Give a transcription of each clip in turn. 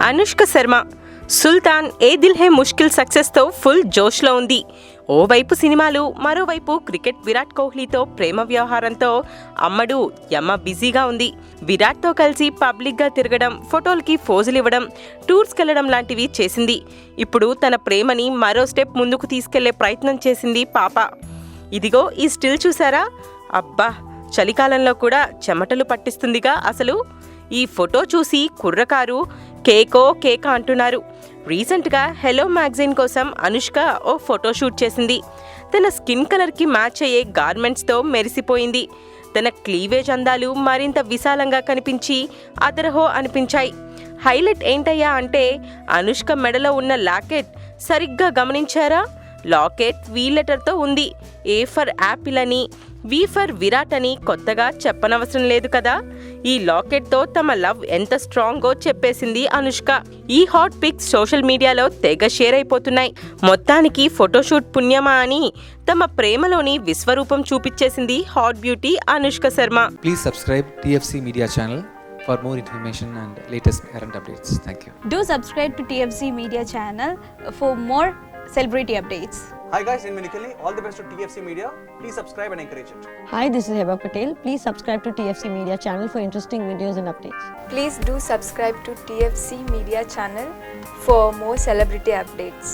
అనుష్క శర్మ సుల్తాన్ ఏ దిల్ హే ముష్కిల్ సక్సెస్తో full జోష్లో ఉంది. ఓవైపు సినిమాలు, మరోవైపు క్రికెట్ విరాట్ కోహ్లీతో ప్రేమ వ్యవహారంతో అమ్మడు యమ్మ బిజీగా ఉంది. విరాట్తో కలిసి పబ్లిక్గా తిరగడం, ఫోటోలకి ఫోజులు ఇవ్వడం, టూర్స్కి వెళ్ళడం లాంటివి చేసింది. ఇప్పుడు తన ప్రేమని మరో స్టెప్ ముందుకు తీసుకెళ్లే ప్రయత్నం చేసింది పాప. ఇదిగో ఈ స్టిల్ చూసారా? అబ్బా, చలికాలంలో కూడా చెమటలు పట్టిస్తుందిగా అసలు. ఈ ఫోటో చూసి కుర్రకారు కేక అంటున్నారు. రీసెంట్గా హెలో మ్యాగజైన్ కోసం అనుష్క ఓ ఫోటో షూట్ చేసింది. తన స్కిన్ కలర్కి మ్యాచ్ అయ్యే గార్మెంట్స్తో మెరిసిపోయింది. తన క్లీవేజ్ అందాలు మరింత విశాలంగా కనిపించి అదరహో అనిపించాయి. హైలైట్ ఏంటయ్యా అంటే అనుష్క మెడలో ఉన్న లాకెట్. సరిగ్గా గమనించారా? లాకెట్ వి లెటర్తో ఉంది. ఏ ఫర్ యాపిల్ అని, వి ఫర్ విరాట్ అని కొత్తగా చెప్పనవసరం లేదు కదా. ఈ లాకెట్తో తమ లవ్ ఎంత స్ట్రాంగో చెప్పేసింది అనుష్క. ఈ హాట్ పిక్స్ సోషల్ మీడియాలో తెగ షేర్ అయిపోతున్నాయి. మొత్తానికి ఫోటోషూట్ పుణ్యమా అని తమ ప్రేమలోని విశ్వరూపం చూపించేసింది hot beauty Anushka Sharma. Please subscribe TFC Media channel for more information and latest current updates. Thank you. Do subscribe to TFC Media channel for more celebrity updates. Hi guys, in Minikali, all the best to TFC Media. Please subscribe and encourage it. Hi, this is Heba Patel. Please subscribe to TFC Media channel for interesting videos and updates. Please do subscribe to TFC Media channel for more celebrity updates.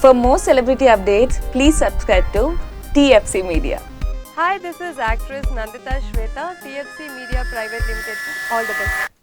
For more celebrity updates, please subscribe to TFC Media. Hi, this is actress Nandita Shweta, TFC Media Private Limited. All the best.